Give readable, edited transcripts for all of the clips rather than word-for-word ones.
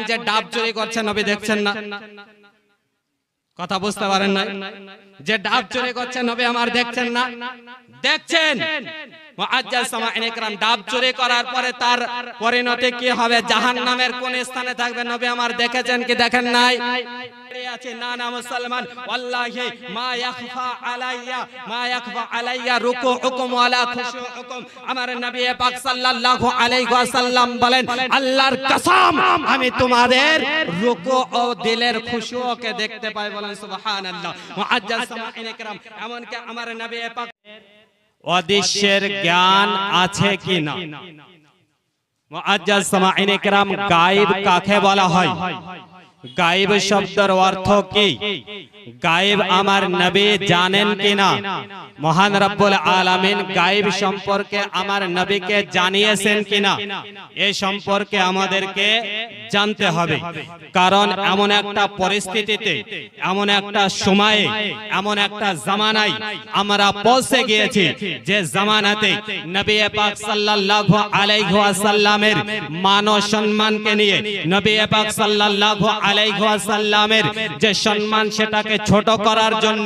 যে ডাব চুরি করছে নবী দেখছেন না? কথা বুঝতে পারেন না? যে ডাব চুরি করছে নবী আমার দেখছেন না? দেখছেন। মুআজ্জাজ সামাঈন ইকরাম, ডাব চুরি করার পরে তার পরিণতি কি হবে, জাহান্নামের কোন স্থানে থাকবে নবী আমার দেখেছেন কি দেখেন নাই? আছে না না মুসলমান, ওয়াল্লাহি মা ইয়াখফা আলাইয়া রুকুউকুম ওয়ালা খুশুউকুম। আমার নবী পাক সাল্লাল্লাহু আলাইহি ওয়াসাল্লাম বলেন, আল্লাহর কসম আমি তোমাদের রুকু ও দিলের খুশুকে দেখতে পাই। বলেন সুবহানাল্লাহ। মুআজ্জাজ সামাঈন ইকরাম, এমন কি আমার নবী পাক অদৃশ্যের জ্ঞান আছে কিনা? মুআজ্জাজ সামাঈন ইকরাম, গায়েব কাকে বলা হয়? গায়েব শব্দের অর্থ কি? গায়েব আমার নবী জানেন কিনা? মহান রব্বুল আলামিন গায়েব সম্পর্কে আমার নবীকে জানিয়েছেন কিনা, এই সম্পর্কে আমাদেরকে জানতে হবে। কারণ এমন একটা পরিস্থিতিতে, এমন একটা সময়ে, এমন একটা জামানায় আমরা পৌঁছে গিয়েছি যে জামানাতে নবী পাক সাল্লাল্লাহু আলাইহি ওয়াসাল্লামের মান ও সম্মানকে নিয়ে, নবী পাক সাল্লাল্লাহু আলাইহি ওয়াসাল্লামের যে সম্মান সেটাকে ছোট করার জন্য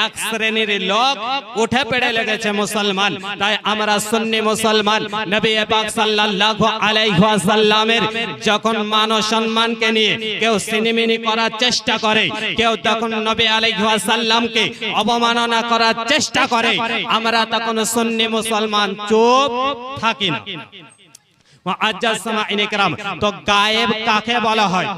এক শ্রেণীর লোক উঠে পড়ে লেগেছে মুসলমান। তাই আমরা সুন্নি মুসলমান নবী পাক সাল্লাল্লাহু আলাইহি ওয়াসাল্লামের যখন মান ও সম্মানকে নিয়ে কেউ সিনেমিনি করার চেষ্টা করে, কেউ তখন নবী আলাইহি ওয়াসাল্লামকে অবমাননা করার চেষ্টা করে, আমরা তখন সুন্নি মুসলমান চুপ থাকি না। মুআজ্জাজ সামাঈন ইকরাম, তো গায়েব কাকে বলা হয়?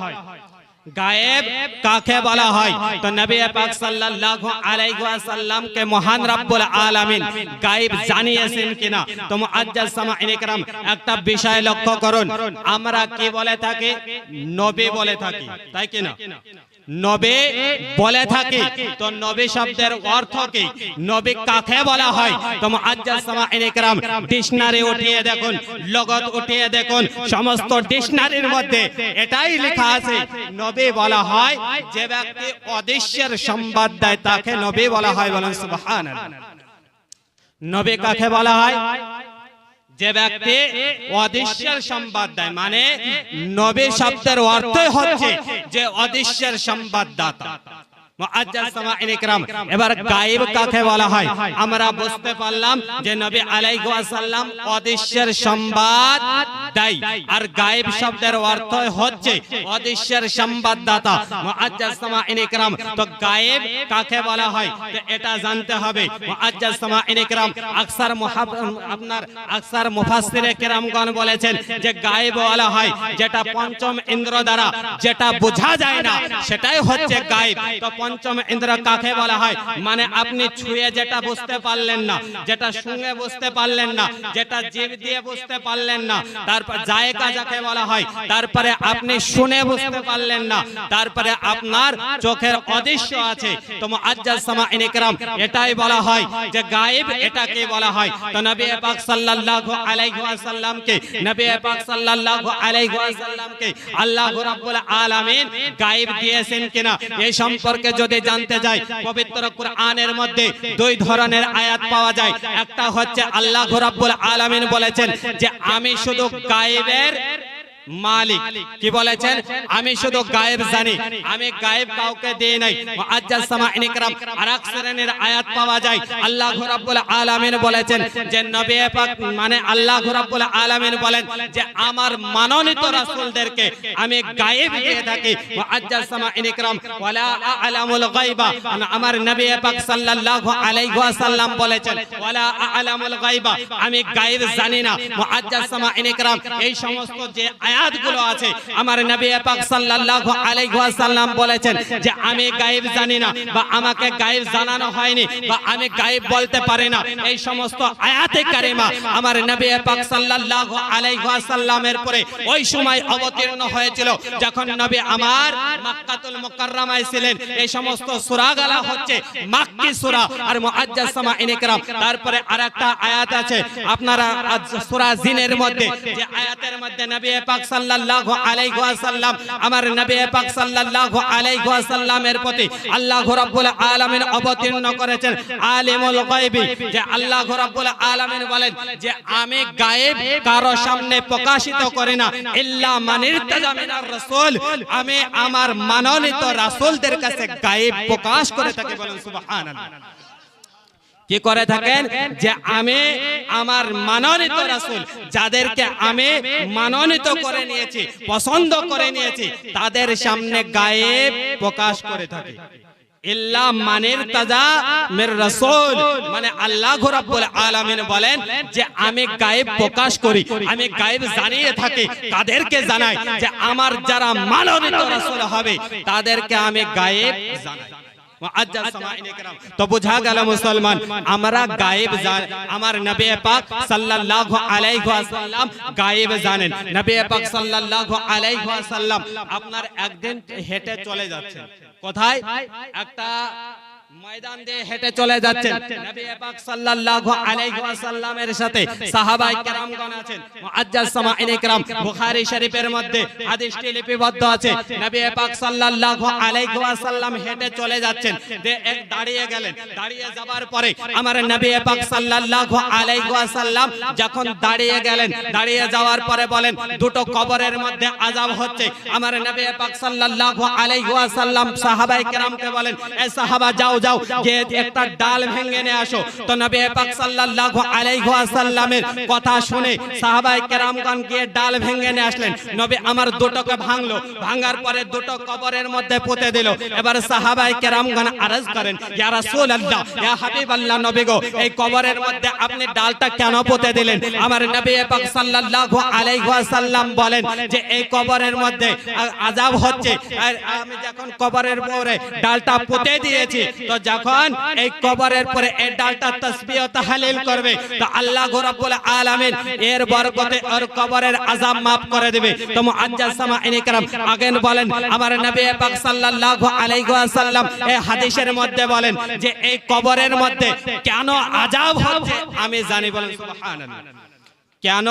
গায়েব কাকে বলা হয়? তো নবী পাক সাল্লাল্লাহু আলাইহি ওয়াসাল্লামকে মহান রব্বুল আলামিন গায়েব জানিয়েছেন কিনা? তো মুআজ্জাজ সামাঈন ইকরাম, একটা বিষয় লক্ষ্য করুন, আমরা কি বলে থাকি? নবী বলে থাকি, তাই কিনা? নবী বলে থাকি। তো নবী শব্দের অর্থ কি? নবী কাকে বলা হয়? তো মুআজ্জাজ সামাঈন ইকরাম, ডিকশনারি উঠিয়ে দেখুন, লগত উঠিয়ে দেখুন, সমস্ত ডিকশনারির মধ্যে এটাই লেখা আছে, নবী বলা হয় যে ব্যক্তি অদৃশ্যের সংবাদ দেয় তাকে নবী বলা হয়। বলেন সুবহানাল্লাহ। নবী কাকে বলা হয়? যে ব্যক্তি অদৃশ্যের সংবাদ দেয়, মানে নবী শব্দের অর্থই হচ্ছে যে অদৃশ্যের সংবাদদাতা। মুআজ্জাজ সামাঈন ইকরাম, এবার গায়েব কাকে বলা হয়? আমরা বুঝতে পারলাম যে নবী আলাইহি ওয়াসাল্লাম অদৃশ্যের সংবাদ দেয়, আর গায়েব শব্দের অর্থ হচ্ছে অদৃশ্যের সংবাদদাতা। মুআজ্জাজ সামাঈন ইকরাম, তো গায়েব কাকে বলা হয় তো এটা জানতে হবে। মুআজ্জাজ সামাঈন ইকরাম, আকসার মুফাসসিরে কেরামগণ বলেছেন যে গায়েব বলা হয় যেটা পঞ্চম ইন্দ্র দ্বারা যেটা বোঝা যায় না সেটাই হচ্ছে গায়েব। তো পঞ্চম ইন্দ্র কাকে বলা হয়? মানে আপনি ছুঁয়ে যেটা বুঝতে পারলেন না, যেটা শুনে বুঝতে পারলেন না, যেটা জিভ দিয়ে বুঝতে পারলেন না, তারপর জায়গা যাকে বলা হয়, তারপরে আপনি শুনে বুঝতে পারলেন না, তারপরে আপনার চোখের অদৃশ্য আছে। তো মুআজ্জাজ সামাঈন ইকরাম, এটাই বলা হয় যে গায়েব, এটাকে বলা হয়। তো নবী পাক সাল্লাল্লাহু আলাইহি ওয়াসাল্লামকে, নবী পাক সাল্লাল্লাহু আলাইহি ওয়াসাল্লামকে আল্লাহ রাব্বুল আলামিন গায়েব দিয়েছেন কিনা এই সম্পর্কে যদি জানতে যাই, পবিত্র কোরআনের মধ্যে দুই ধরনের আয়াত পাওয়া যায়। একটা হচ্ছে আল্লাহ রাব্বুল আলামিন বলেছেন যে আমি শুধু গায়েবের মালিক। কি বলেছেন? আমি শুধু গায়েব জানি, আমি গায়েব কাউকে দেই নাই। মুআজ্জাজ সামাঈন ইকরাম, আরেক শ্রেণীর আয়াত পাওয়া যায়, আল্লাহ রাব্বুল আলামিন বলেছেন যে নবী পাক, মানে আল্লাহ রাব্বুল আলামিন বলেন যে আমার মনোনীত রাসূলদেরকে আমি গায়েব দিয়ে থাকি। মুআজ্জাজ সামাঈন ইকরাম, ওয়ালা আ'লামুল গায়বা, আমার নবী পাক সাল্লাল্লাহু আলাইহি ওয়াসাল্লাম বলেছেন ওয়ালা আ'লামুল গায়বা, আমি গায়েব জানি না। মুআজ্জাজ সামাঈন ইকরাম, এই সমস্ত যে আয়াতগুলো আছে আমার নবী পাক সাল্লাল্লাহু আলাইহি ওয়াসাল্লাম বলেছেন যে আমি গায়েব জানি না, বা আমাকে গায়েব জানানো হয়নি, বা আমি গায়েব বলতে পারি না। এই সমস্ত আয়াতে কারিমা আমার নবী পাক সাল্লাল্লাহু আলাইহি ওয়াসাল্লামের পরে ওই সময় অবতীর্ণ হয়েছিল যখন নবী আমার মক্কাতুল মুকাররমায় ছিলেন। এই সমস্ত সূরাগুলো হচ্ছে মাক্কি সূরা। আর মুআজ্জাজ সামাঈন ইকরাম, তারপরে আরেকটা আয়াত আছে আপনারা সূরা জিনের মধ্যে, যে আয়াতের মধ্যে নবী পাক পাক সাল্লাল্লাহু আলাইহি ওয়াসাল্লাম আমার নবী পাক সাল্লাল্লাহু আলাইহি ওয়াসাল্লামের প্রতি আল্লাহ রাব্বুল আলামিন অবতীর্ণ করেছেন আলিমুল গায়বি, যে আল্লাহ রাব্বুল আলামিন বলেন যে আমি গায়েব কারো সামনে প্রকাশিত করি না ইল্লা মান ইরতাজা মিনার রাসূল, আমি আমার মনোনীত রাসূলদের কাছে গায়েব প্রকাশ করে থাকি। বলেন সুবহানাল্লাহ। কি করে থাকেন? যে আমি আমার মনোনীত রাসূল, যাদেরকে আমি মনোনীত করে নিয়েছি, পছন্দ করে নিয়েছি, তাদের সামনে গায়েব প্রকাশ করে থাকি। ইল্লা মান ইরতাজা মির রাসূল, মানে আল্লাহ রাব্বুল আলামিন বলেন যে আমি গায়েব প্রকাশ করি, আমি গায়েব জানিয়ে থাকি, তাদেরকে জানাই যে আমার যারা মনোনীত রাসূল হবে তাদেরকে আমি গায়েব জানাই। তো বোঝা গেল মুসলমান, আমরা গায়েব জানি, আমার নবী পাক সাল্লাল্লাহু আলাইহি ওয়াসাল্লাম গায়েব জানেন। নবী পাক সাল্লাল্লাহু আলাইহি ওয়াসাল্লাম আপনার একদিন হেঁটে চলে যাচ্ছেন, কোথায়? একটা ময়দান দিয়ে হেঁটে চলে যাচ্ছেন। নবী পাক সাল্লাল্লাহু আলাইহি ওয়াসাল্লামের সাথে সাহাবায়ে কেরামগণ আছেন। মুআজ্জাজ সামাঈন ইকরাম, বুখারী শরীফের মধ্যে হাদিসটি লিপিবদ্ধ আছে। নবী পাক সাল্লাল্লাহু আলাইহি ওয়াসাল্লাম হেঁটে চলে যাচ্ছেন, এক দাঁড়িয়ে গেলেন। দাঁড়িয়ে যাবার পরে আমার নবী পাক সাল্লাল্লাহু আলাইহি ওয়াসাল্লাম যখন দাঁড়িয়ে গেলেন, দাঁড়িয়ে যাওয়ার পরে বলেন দুটো কবরের মধ্যে আযাব হচ্ছে। আমার নবী পাক সাল্লাল্লাহু আলাইহি ওয়াসাল্লাম সাহাবায়ে কেরামকে বলেন, এ সাহাবা যাও যাও যে একটা ডাল ভেঙে নিয়ে আসো। তো নবী পাক সাল্লাল্লাহু আলাইহি ওয়াসাল্লামের কথা শুনে সাহাবায়ে কেরামগণ গিয়ে ডাল ভেঙে নিয়ে আসলেন। নবী আমার দুটোকে ভাঙলো, ভাঙার পরে দুটো কবরের মধ্যে পুঁতে দিল। এবার সাহাবায়ে কেরামগণ আরজ করেন, ইয়া রাসূলুল্লাহ, ইয়া হাবিবাল্লাহ, নবী গো, এই কবরের মধ্যে আপনি ডালটা কেন পুঁতে দিলেন? আমার নবী পাক সাল্লাল্লাহু আলাইহি ওয়াসাল্লাম বলেন যে এই কবরের মধ্যে আযাব হচ্ছে, আর আমি যখন কবরের উপরে ডালটা পুঁতে দিয়েছি, তো যখন এই কবরের পরে এই ডালটা তাসবিহ ও তাহলিল করবে, তো আল্লাহ রাব্বুল আলামিন এর বরকতে ওর কবরের আযাব maaf করে দেবে। তো মুআজ্জাজ সামাঈন ইকরাম আগেন বলেন আমার নবী পাক সাল্লাল্লাহু আলাইহি ওয়াসাল্লাম এই হাদিসের মধ্যে বলেন যে এই কবরের মধ্যে কেন আযাব হচ্ছে আমি জানি। বলেন সুবহানাল্লাহ। কেন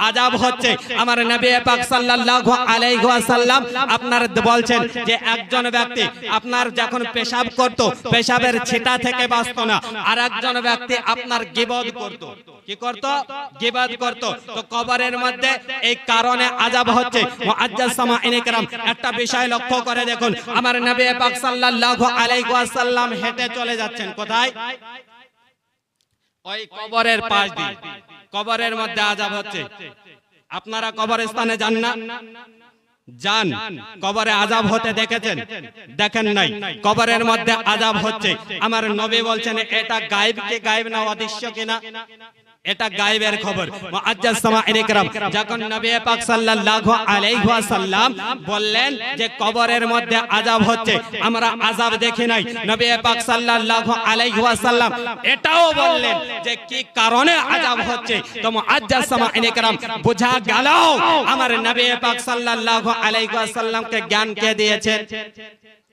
আযাব হচ্ছে? আমার নবী পাক সাল্লাল্লাহু আলাইহি ওয়াসাল্লাম আপনার বলছেন যে একজন ব্যক্তি আপনার যখন পেশাব করত, পেশাবের ছিটা থেকে বাঁচত না, আর একজন ব্যক্তি আপনার গীবত করত। কি করত? গীবত করত। তো কবরের মধ্যে এই কারণে আযাব হচ্ছে। মুআজ্জাজ সামাঈন ইকরাম একটা বিষয় লক্ষ্য করে দেখুন, আমার নবী পাক সাল্লাল্লাহু আলাইহি ওয়াসাল্লাম হেঁটে চলে যাচ্ছেন, কোথায়? ওই কবরের পাশ দিয়ে। কবরের মধ্যে আযাব হচ্ছে। আপনারা কবরস্থানে যান না? যান। কবরে আযাব হতে দেখেছেন? দেখেন নাই। কবরের মধ্যে আযাব হচ্ছে। আমার নবী বলছেন এটা গায়েব কি গায়েব না অদৃশ্য কিনা? এটা গায়েবের খবর। মুআজ্জাজ সামাঈন ইকরাম যখন নবী পাক সাল্লাল্লাহু আলাইহি ওয়াসাল্লাম বললেন যে কবরের মধ্যে আযাব হচ্ছে, আমরা আযাব দেখি নাই, নবী পাক সাল্লাল্লাহু আলাইহি ওয়াসাল্লাম এটাও বললেন যে কি কারণে আযাব হচ্ছে। তো মুআজ্জাজ সামাঈন ইকরাম বুঝা গেল আমার নবী পাক সাল্লাল্লাহু আলাইহি ওয়াসাল্লামকে জ্ঞান কে দিয়েছেন?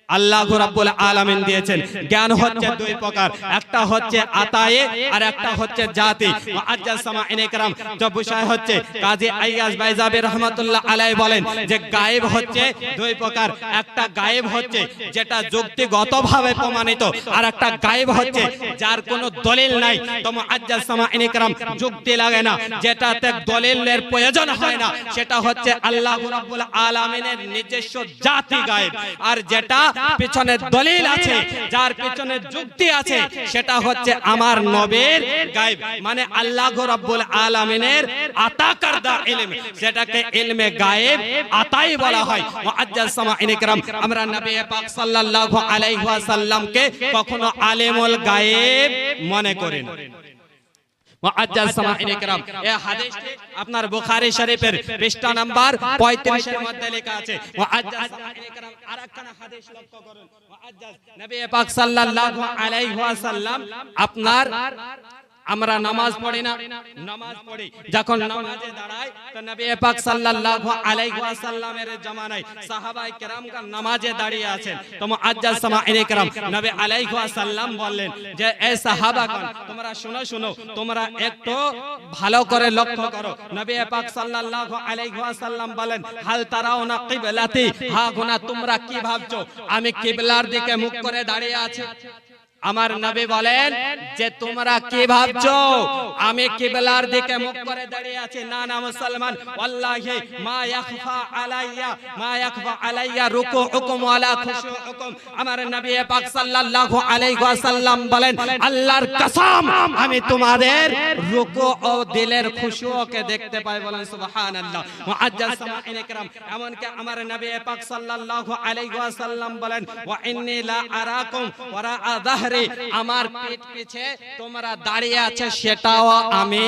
আল্লাহ রাব্বুল আলামিন দিয়েছেন। জ্ঞান হচ্ছে দুই প্রকার, একটা হচ্ছে আতায়ে আর একটা হচ্ছে জাতি। মুআজ্জাজ সামাঈন ইকরাম যে বিষয় হচ্ছে কাজী আইয়াজ বাইজাবি রাহমাতুল্লাহ আলাইহি বলেন যে গায়েব হচ্ছে দুই প্রকার, একটা গায়েব হচ্ছে যেটা যুক্তিগতভাবে প্রমাণিত, আর একটা গায়েব হচ্ছে যার কোনো দলিল নাই। তো মুআজ্জাজ সামাঈন ইকরাম যুক্তি লাগে না, যেটাতে দলিলের প্রয়োজন হয় না, সেটা হচ্ছে আল্লাহ রাব্বুল আলামিনের নিজস্ব জাতি গায়েব, আর যেটা পিছনে দলিল আছে, যার পিছনে যুক্তি আছে, সেটা হচ্ছে আমার নবীর গায়েব, মানে আল্লাহ রাব্বুল আলামিনের আতা করদা ইলম, যেটাকে ইলমে গায়েব আতাই বলা হয়। মুআজ্জাজ সামাঈন ইকরাম আমরা নবী পাক সাল্লাল্লাহু আলাইহি ওয়াসাল্লামকে কখনো আলিমুল গায়েব মনে করি না। মুআজ্জাজ সামাঈন ইকরাম এই হাদিসটি আপনার বুখারী শরীফের পৃষ্ঠা নাম্বার 35 এর মধ্যে লেখা আছে। মুআজ্জাজ সামাঈন ইকরাম আরেকখানা হাদিস লক্ষ্য করুন। মুআজ্জাজ নবী পাক সাল্লাল্লাহু আলাইহি ওয়াসাল্লাম আপনার আমরা নামাজ পড়ি না, নামাজ পড়ি, যখন নামাজে দাঁড়াই তো নবী পাক সাল্লাল্লাহু আলাইহি ওয়াসাল্লামের জামানায় সাহাবায়ে কেরামগণ নামাজে দাঁড়িয়ে আছেন। তো মুআজ্জাজ সামাঈনে কেরাম নবী আলাইহি ওয়াসাল্লাম বললেন যে এ সাহাবাগণ তোমরা শুনো, তোমরা একটু ভালো করে লক্ষ্য করো। নবী পাক সাল্লাল্লাহু আলাইহি ওয়াসাল্লাম বলেন হাল তারাউনা কিবলাতি, হা গুনা তোমরা কি ভাবছো আমি কিবলার দিকে মুখ করে দাঁড়িয়ে আছি? আমার নবী বলেন যে তোমরা কি ভাবছো আমি কিবলার দিকে মুখ করে দাঁড়িয়ে আছি? না না মুসলমান, ওয়াল্লাহি মা ইয়াখফা আলাইয়া রুকুউকুম ওয়ালা খুশুউকুম। আমার নবী পাক সাল্লাল্লাহু আলাইহি ওয়াসাল্লাম বলেন আল্লাহর কসম আমি তোমাদের রুকু ও দিলের খুশুকে দেখতে পাই। বলেন সুবহানাল্লাহ। মুআজ্জাজ সামাঈনে কেরাম এমন কি আমার নবী পাক সাল্লাল্লাহু আলাইহি ওয়াসাল্লাম বলেন ওয়া ইন্নী লা আরাকুম ওয়ারাআ যাহরি, আমার পিঠ পিছে তোমরা দাঁড়িয়ে আছে সেটাও আমি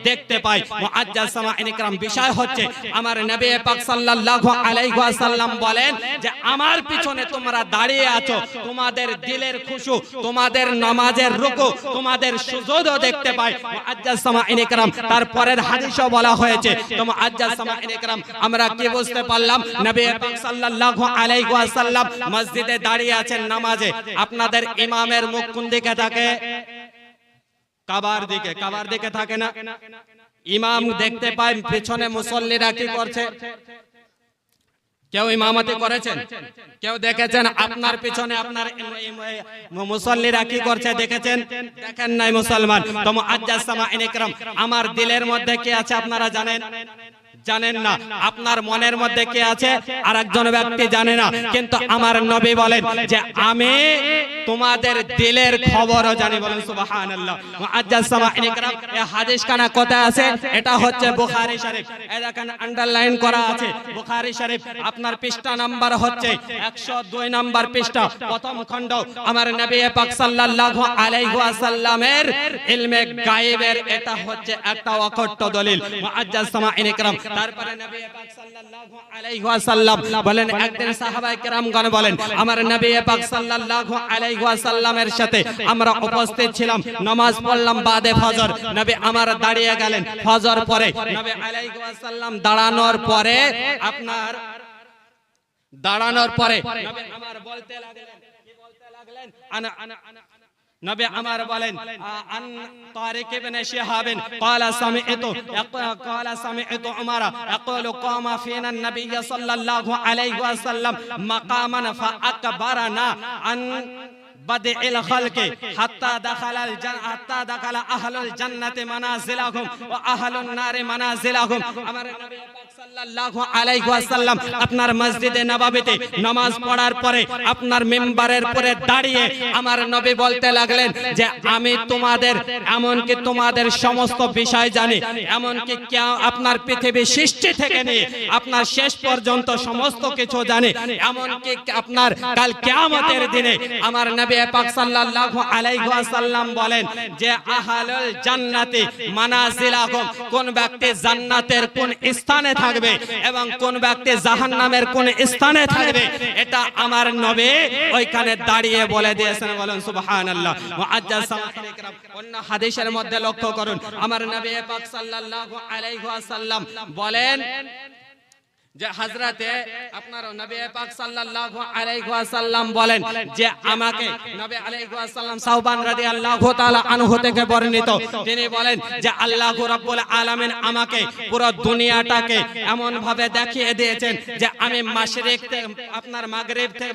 দেখতে পাই। মুআজ্জাজ সামাঈনে কেরাম বিষয় হচ্ছে আমার নবী পাক সাল্লাল্লাহু আলাইহি ওয়াসাল্লাম বলেন যে আমার পিছনে তোমরা দাঁড়িয়ে আছো, তোমাদের দিলের খুশু, তোমাদের নামাজের রুকু, তোমাদের সুজুদও দেখতে পাই। মুআজ্জাজ সামাঈনে কেরাম তারপরের হাদিসও বলা হয়েছে। তো মুআজ্জাজ সামাঈনে কেরাম আমরা কি বুঝতে পারলাম? নবী পাক সাল্লাল্লাহু আলাইহি ওয়াসাল্লাম মসজিদে দাঁড়িয়ে আছেন নামাজে, আপনাদের ইমামের মুখ কোন দিকে থাকে? কাবার দিকে। কাবার দিকে থাকে না? ইমাম দেখতে পায় পেছনে মুসল্লিরা কি করছে? কেউ ইমামতি করেছেন? কেউ দেখেছেন আপনার পিছনে আপনার মুসল্লিরা কি করছে দেখেছেন? দেখেন নাই মুসলমান। তো মুআজ্জাজ সামাঈনে কেরাম আমার দিলের মধ্যে কি আছে আপনারা জানেন? জানেন না। আপনার মনের মধ্যে কি আছে আরেকজন ব্যক্তি জানে না, কিন্তু আমার নবী বলেন যে আমি তোমাদের দিলের খবরও জানি। বলেন সুবহানাল্লাহ। মুআজ্জাজ সামাঈনে কেরাম এই হাদিস কানা কোথায় আছে? এটা হচ্ছে বুখারী শরীফ। এই দেখেন আন্ডারলাইন করা আছে বুখারী শরীফ, আপনার পৃষ্ঠা নাম্বার হচ্ছে 102 নাম্বার পৃষ্ঠা, প্রথম খণ্ড। আমার নবী পাক সাল্লাল্লাহু আলাইহি ওয়াসাল্লামের ইলমে গায়েবের এটা হচ্ছে একটা অকট্ট দলিল। মুআজ্জাজ সামাঈনে কেরাম তারপরে নবী পাক সাল্লাল্লাহু আলাইহি ওয়াসাল্লাম বলেন একদিন সাহাবায়ে কেরামগণ বলেন আমার নবী পাক সাল্লাল্লাহু আলাইহি ওয়াসাল্লামের সাথে আমরা উপস্থিত ছিলাম, নামাজ পড়লাম বাদে ফজর। নবী আমার দাঁড়িয়ে গেলেন ফজর পরে। নবী আলাইহি ওয়াসাল্লাম দাঁড়ানোর পরে নবী আমার বলতে লাগলেন, কি বলতে লাগলেন? নবী আমার বলেন আন তারিক ইবনে শিহাব قال سمعت عمر يقول قام فينا النبي صلى الله عليه وسلم مقاما فأكبرنا عن بدء الخلق حتى دخل أهل الجنة منازلهم وأهل النار منازلهم। আমার নবী পাক সাল্লাল্লাহু আলাইহি ওয়াসাল্লাম আপনার মসজিদে নববীতে নামাজ পড়ার পরে আপনার মিম্বারের পরে দাঁড়িয়ে আমার নবী বলতে লাগলেন যে আমি তোমাদের এমনকি তোমাদের সমস্ত বিষয় জানি, এমনকি আপনার পৃথিবী সৃষ্টি থেকে নিয়ে আপনার শেষ পর্যন্ত সমস্ত কিছু জানি, এমনকি আপনার কাল কিয়ামতের দিনে আমার নবী পাক সাল্লাল্লাহু আলাইহি ওয়াসাল্লাম বলেন যে আহলুল জান্নাতি মানাজিলাহুম, কোন ব্যক্তি জান্নাতের কোন স্থানে থাকবে এবং কোন ব্যক্তি জাহান্নামের কোন স্থানে থাকবে এটা আমার নবী ওইখানে দাঁড়িয়ে বলে দিয়েছেন। বলেন সুবহানাল্লাহ। মুআজ্জাজ সামাঈনে কেরাম অন্য হাদিসের মধ্যে লক্ষ্য করুন আমার নবী পাক সাল্লাল্লাহু আলাইহি ওয়াসাল্লাম বলেন যে হযরতে আপনার নবী পাক সাল্লাল্লাহু আলাইহি ওয়াসাল্লাম বলেন যে আমাকে নবী আলাইহি ওয়াসাল্লাম সাওবান রাদিয়াল্লাহু তাআলা আনহু থেকে বর্ণিত, তিনি বলেন যে আল্লাহ রাব্বুল আলামিন আমাকে পুরো দুনিয়াটাকে এমন ভাবে দেখিয়ে দিয়েছেন যে আমি মাশরিক থেকে আপনার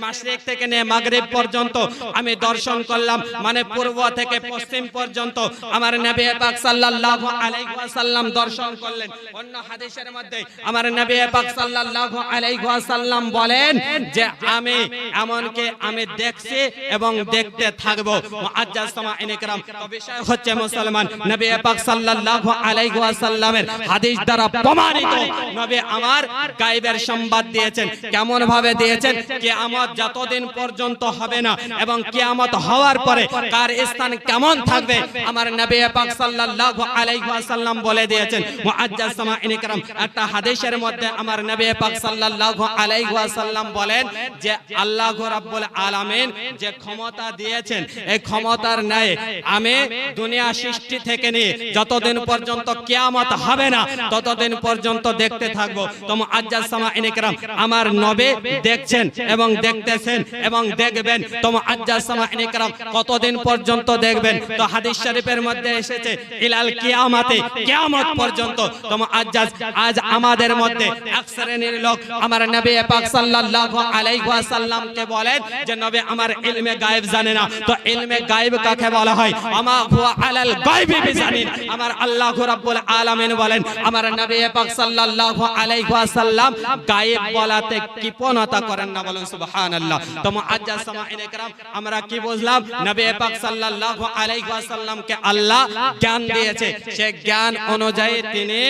মাশরিক থেকে নিয়ে মাগরিব পর্যন্ত আমি দর্শন করলাম, মানে পূর্ব থেকে পশ্চিম পর্যন্ত আমার নবী পাক সাল্লাল্লাহু আলাইহি ওয়াসাল্লাম দর্শন করলেন। অন্য হাদিসের মধ্যে আমার নবী পাক সাল্লাল্লাহু আলাইহি ওয়াসাল্লাম বলেন যে আমি এমনকি আমি দেখছি এবং দেখতে থাকব। মুআজ্জাজ সামাঈনে কেরাম তো বিষয় হচ্ছে মুসলমান নবী পাক সাল্লাল্লাহু আলাইহি ওয়াসাল্লামের হাদিস দ্বারা প্রমাণিত নবী আমার গায়বের সংবাদ দিয়েছেন। কেমন ভাবে দিয়েছেন? কিয়ামত যতদিন পর্যন্ত হবে না এবং কিয়ামত হওয়ার পরে কার স্থান কেমন থাকবে আমার নবী পাক সাল্লাল্লাহু আলাইহি ওয়াসাল্লাম বলে দিয়েছেন। মুআজ্জাজ সামাঈনে কেরাম একটা হাদিসের মধ্যে আমার নবী নবী পাক সাল্লাল্লাহু আলাইহি ওয়াসাল্লাম বলেন যে আল্লাহ রাব্বুল আলামিন যে ক্ষমতা দিয়েছেন এই ক্ষমতার ন্যায় আমি দুনিয়া সৃষ্টি থেকে নিয়ে যতদিন পর্যন্ত কিয়ামত হবে না ততদিন পর্যন্ত দেখতে থাকবো। তো মুআজ্জাজ সামাঈন کرام আমার নবী দেখছেন এবং দেখতেছেন এবং দেখবেন। তো মুআজ্জাজ সামাঈন کرام কতদিন পর্যন্ত দেখবেন? তো হাদিস শরীফের মধ্যে এসেছে ইলাল কিয়ামতে, কিয়ামত পর্যন্ত। তো মুআজ্জাজ আজ আমাদের মধ্যে এক শ্রেণীর লোক আমার নবী পাক সাল্লাল্লাহু আলাইহি ওয়াসাল্লামকে বলেন যে নবী আমার ইলমে গায়েব জানে না। তো ইলমে গায়েব কাকে বলা হয়? আমা হুয়া আলাল গায়বি বিজানিন। আমার আল্লাহ রাব্বুল আলামিন বলেন আমার নবী পাক সাল্লাল্লাহু আলাইহি ওয়াসাল্লাম গায়েব বলাতে কৃপণতা করেন না, বলেন সুবহানাল্লাহ। তো মুআজ্জাজ সামাঈন کرام আমরা কি বুঝলাম? নবী পাক সাল্লাল্লাহু আলাইহি ওয়াসাল্লামকে আল্লাহ জ্ঞান দিয়েছে, সে জ্ঞান অনুযায়ী তিনি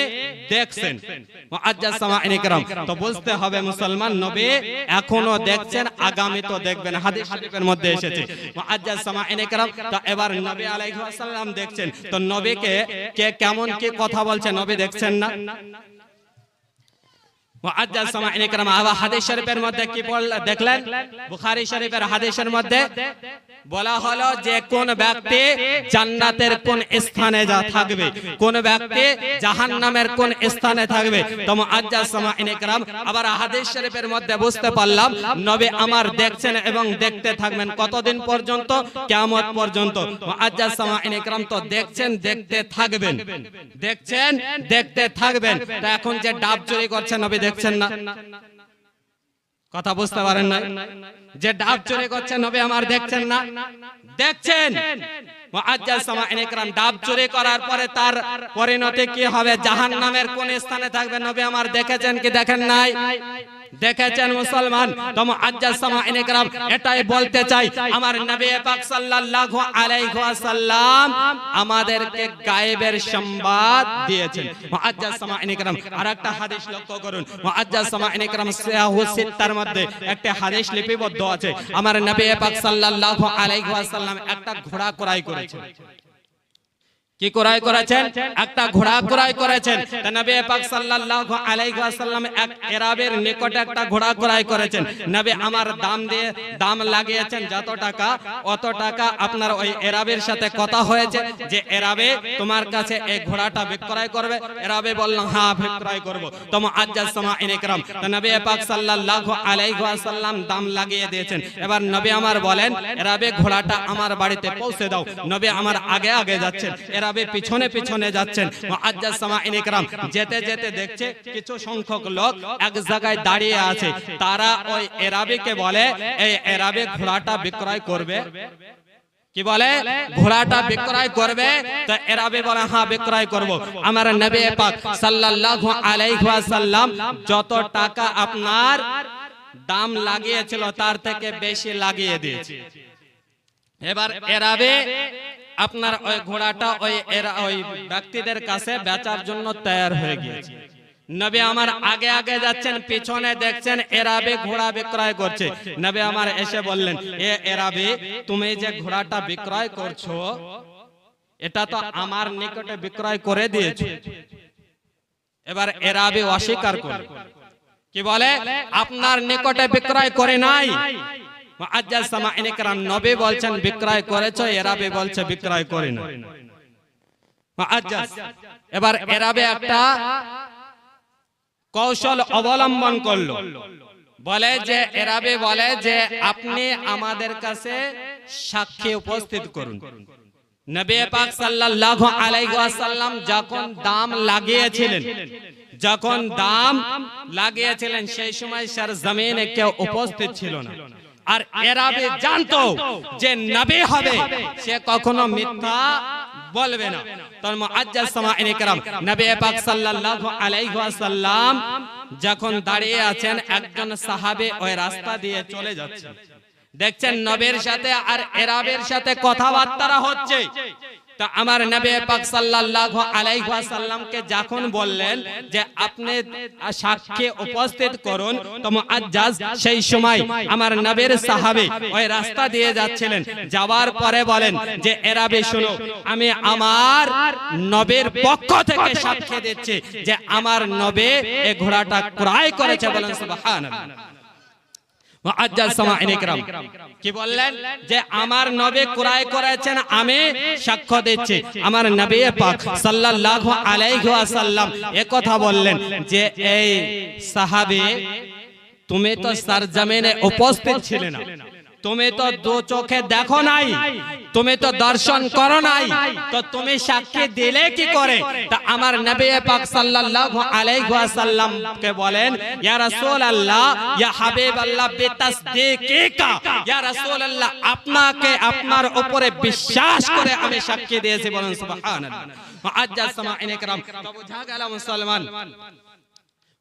দেখছেন। মুআজ্জাজ সামাঈন کرام তো বুঝতে হবে মুসলমান নবী এখনো দেখছেন, আগামী তো দেখবেন, হাদিস শরীফের মধ্যে এসেছে। মুআজ্জাজ সামাঈন کرام তো এবার নবী আলাইহিস সালাম দেখছেন, তো নবীকে কে কেমন কি কথা বলছে নবী দেখছেন না? মুআজ্জাজ সামাঈন کرام আবার হাদিস শরীফের মধ্যে কি দেখলেন? বুখারী শরীফের হাদিসের মধ্যে বলা হলো যে কোন ব্যক্তি জান্নাতের কোন স্থানে যা থাকবে, কোন ব্যক্তি জাহান্নামের কোন স্থানে থাকবে। তো মুআজ্জাজ সামাঈন کرام আবার হাদিস শরীফের মধ্যে বুঝতে পারলাম নবী আমার দেখছেন এবং দেখতে থাকবেন কতদিন পর্যন্ত? কিয়ামত পর্যন্ত। মুআজ্জাজ সামাঈন کرام তো দেখছেন, দেখতে থাকবেন, দেখছেন, দেখতে থাকবেন। তো এখন যে ডাব চুরি করছে নবী দেখছেন না? কথা বুঝতে পারেন না? যে ডাব চুরি করছে নবী আমার দেখছেন না? দেখছেন। মুআজ্জাজ সামাঈন کرام ডাব চুরি করার পরে তার পরিণতি কি হবে? জাহান্নামের কোন স্থানে থাকবে নবী আমার দেখেছেন কি দেখেন নাই? দেখেছেন মুসলমান। তো মুআজ্জাজ সামাঈন کرام এটাই বলতে চাই আমার নবী পাক সাল্লাল্লাহু আলাইহি ওয়াসাল্লাম আমাদেরকে গায়েবের সংবাদ দিয়েছেন। মুআজ্জাজ সামাঈন کرام আরেকটা হাদিস লক্ষ্য করুন। মুআজ্জাজ সামাঈন کرام সিয়াহু সিত্তার মধ্যে একটা হাদিস লিপিবদ্ধ আছে। আমার নবী পাক সাল্লাল্লাহু আলাইহি ওয়াসাল্লাম একটা ঘোড়া ক্রয় করেছেন। কি ক্রয় করেছেন? একটা ঘোড়া ক্রয় করেছেন। তো নবী পাক সাল্লাল্লাহু আলাইহি ওয়াসাল্লাম এক আরবের নিকটে একটা ঘোড়া ক্রয় করেছেন। নবী আমার দাম লাগিয়েছেন যত টাকা, অত টাকা আপনার ওই আরবের সাথে কথা হয়েছে যে আরবে তোমার কাছে এই ঘোড়াটা বিক্রয় করবে। আরবে বলল হ্যাঁ বিক্রয় করব। তো মুআজ্জাজ সামাঈন کرام তো নবী পাক সাল্লাল্লাহু আলাইহি ওয়াসাল্লাম দাম লাগিয়ে দিয়েছেন। এবার নবী আমার বলেন আরবে ঘোড়াটা আমার বাড়িতে পৌঁছে দাও। নবী আমার আগে আগে যাচ্ছেন, আরবে পিছনে পিছনে যাচ্ছেন। মুআজ্জাজ সামাঈন کرام যেতে যেতে দেখছে কিছু সংখ্যক লোক এক জায়গায় দাঁড়িয়ে আছে। তারা ওই আরবিকে বলে এই আরবে ঘোড়াটা বিক্রয় করবে। কি বলে? ঘোড়াটা বিক্রয় করবে। তো আরবে বলে হ্যাঁ বিক্রয় করব। আমার নবী পাক সাল্লাল্লাহু আলাইহি ওয়াসাল্লাম যত টাকা আপনার দাম লাগিয়েছিল তার থেকে বেশি লাগিয়ে দিয়েছে। এবার আরবে আপনার ওই ঘোড়াটা ওই ব্যক্তিদের কাছে বেচার জন্য তৈরি হয়ে গিয়েছে। নবী আমার আগে আগে যাচ্ছেন, পিছনে দেখছেন আরবে ঘোড়া বিক্রয় করছে। নবী আমার এসে বললেন এ আরবে তুমি যে ঘোড়াটা বিক্রয় করছো এটা তো আমার নিকটে বিক্রয় করে দিয়েছো। এবার আরবে অস্বীকার করে কি বলে আপনার নিকটে বিক্রয় করে নাই। মুআজ্জাজ সামাঈন کرام নবী বলছেন বিক্রয় করেছো, আরবে বলছে বিক্রয় করে না। মুআজ্জাজ এবার আরবে একটা কৌশল অবলম্বন করলো, বলে যে আরবে বলে যে আপনি আমাদের কাছে সাক্ষী উপস্থিত করুন। নবী পাক সাল্লাল্লাহু আলাইহি ওয়াসাল্লাম যখন দাম লাগিয়েছিলেন সেই সময় সার জমিনে কেউ উপস্থিত ছিল না। আর আরবে জানতো যে নবী হবে, সে কখনো মিথ্যা বলবে না। তো মুআজ্জাজ সামাঈন کرام নবী পাক সাল্লাল্লাহু আলাইহি ওয়াসাল্লাম যখন দাঁড়িয়ে আছেন একজন সাহাবী ওই রাস্তা দিয়ে চলে যাচ্ছে। দেখছেন নবীর সাথে আর আরবের সাথে কথাবার্তা হচ্ছে। তো আমার নবী পাক সাল্লাল্লাহু আলাইহি ওয়াসাল্লামকে যখন বললেন যে আপনি সাক্ষী উপস্থিত করুন, তো মুআজ্জাজ সেই সময় আমার নবীর সাহাবী ওই রাস্তা দিয়ে যাচ্ছিলেন, যাওয়ার পরে বলেন যে এরা শুনো, আমি আমার নবীর পক্ষ থেকে সাক্ষী দিচ্ছি যে আমার নবী এই ঘোড়াটা ক্রয় করেছে। বলেন সুবহানাল্লাহ। মুআজ্জাজ সামাঈন ইকরাম কি বললেন যে আমার নবী ক্রয় করেছেন, আমি সাক্ষ্য দিচ্ছি। আমার নবী পাক সাল্লাল্লাহু আলাইহি ওয়াসাল্লাম এই কথা বললেন যে এই সাহাবী, তুমি তো সরজমিনে উপস্থিত ছিলে না, তুমি তো দু চোখে দেখো নাই, তুমি তো দর্শন করো নাই, তো তুমি সাক্ষী দিলে কি করে? তা আমার নবী পাক সাল্লাল্লাহু আলাইহি ওয়াসাল্লাম কে বলেন, ইয়া রাসূলুল্লাহ, ইয়া হাবিবাল্লাহ, বিতাসদীকিকা, ইয়া রাসূলুল্লাহ, আপনাকে আপনার উপরে বিশ্বাস করে আমি সাক্ষী দিয়েছি। বলেন সুবহানাল্লাহ। মুআজ্জাজ সামাঈন ইকরাম, তো বুঝা গেল মুসলমান,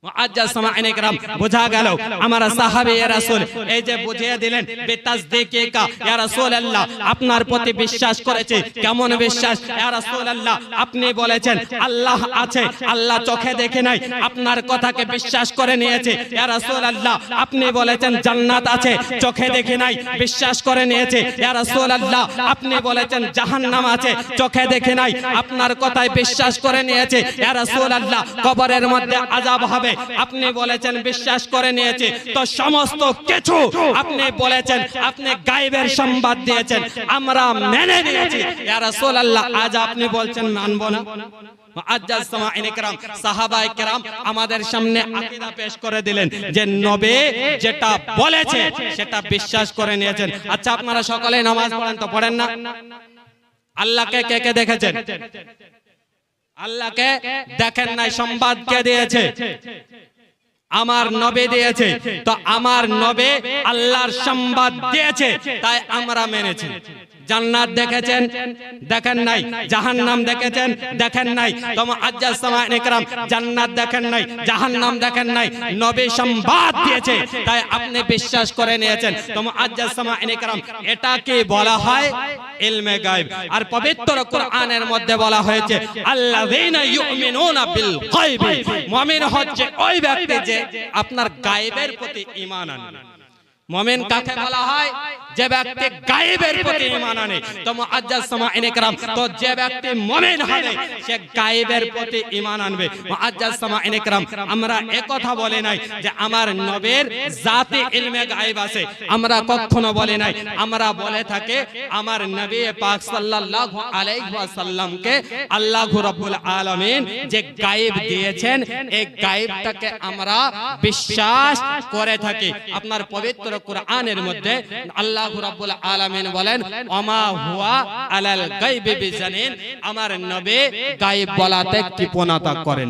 মুআজ্জাজ সামাঈন ইকরাম বুঝা গেল আমার সাহাবী রাসূল এই যে বুঝিয়ে দিলেন বিতাসদীকিকা, ইয়া রাসূলুল্লাহ, আপনার প্রতি বিশ্বাস করেছে। কেমন বিশ্বাস? ইয়া রাসূলুল্লাহ, আপনি বলেছেন আল্লাহ আছে, আল্লাহ চোখে দেখে নাই, আপনার কথাকে বিশ্বাস করে নিয়েছে। ইয়া রাসূলুল্লাহ, আপনি বলেছেন জান্নাত আছে, চোখে দেখে নাই, বিশ্বাস করে নিয়েছে। ইয়া রাসূলুল্লাহ, আপনি বলেছেন জাহান্নাম আছে, চোখে দেখে নাই, আপনার কথায় বিশ্বাস করে নিয়েছে। ইয়া রাসূলুল্লাহ, কবরের মধ্যে আযাব হবে, আপনি বলেছেন, বিশ্বাস করে নিয়েছে। তো সমস্ত কিছু আপনি বলেছেন, আপনি গায়েবের সংবাদ দিয়েছেন, আমরা মেনে নিয়েছি। ইয়া রাসূলুল্লাহ, আজ আপনি বলছেন মানব না। মুআজ্জাজ সামাঈন ইকরাম, সাহাবায়ে কেরাম আমাদের সামনে আকীদা পেশ করে দিলেন যে নবী যেটা বলেছে সেটা বিশ্বাস করে নিয়েছেন। আচ্ছা, আপনারা সকলে নামাজ পড়েন তো পড়েন না? আল্লাহকে কে কে দেখেছেন? আল্লাহকে দেখেন নাই, সংবাদ কে দিয়েছে? আমার নবী দিয়েছে। তো আমার নবী আল্লাহর সংবাদ দিয়েছে, তাই আমরা মেনেছি। জান্নাত দেখেছেন? দেখেন নাই। জাহান্নাম দেখেছেন? দেখেন নাই। তো মুআজ্জাজ সামাঈন ইকরাম, জান্নাত দেখেন নাই, জাহান্নাম দেখেন নাই, নবী সংবাদ দিয়েছে, তাই আপনি বিশ্বাস করে নিয়েছেন। তো মুআজ্জাজ সামাঈন ইকরাম, এটা কি বলা হয়? ইলমে গায়ব। আর পবিত্র কোরআনের মধ্যে বলা হয়েছে আল্লাযীনা ইউমিনুনা বিল গায়বি, মুমিন হচ্ছে ওই ব্যক্তি যে আপনার গায়বের প্রতি ঈমান আনে। মুমিন কাকে বলা হয়? যে ব্যক্তি গায়েবের প্রতি ঈমান আনে। তো মুআজ্জাজ সামাঈন ইকরাম, তো যে ব্যক্তি মুমিন হবে সে গায়েবের প্রতি ঈমান আনবে। মুআজ্জাজ সামাঈন ইকরাম, আমরা একথা বলে নাই যে আমার নবীর জাতি ইলমে গায়েব আছে, আমরা কখনো বলে নাই। আমরা বলে থাকি আমার নবী পাক সাল্লাল্লাহু আলাইহি ওয়াসাল্লামকে আল্লাহ রাব্বুল আলামিন যে গায়েব দিয়েছেন, এই গায়েবটাকে আমরা বিশ্বাস করে থাকি। আপনার পবিত্র কোরআনের মধ্যে আল্লাহ রাব্বুল আলামিন বলেন, ওমা হুয়া আলাল গায়বি বিজানিন, আমার নবী গায়েব বলাতে কৃপণতা করেন।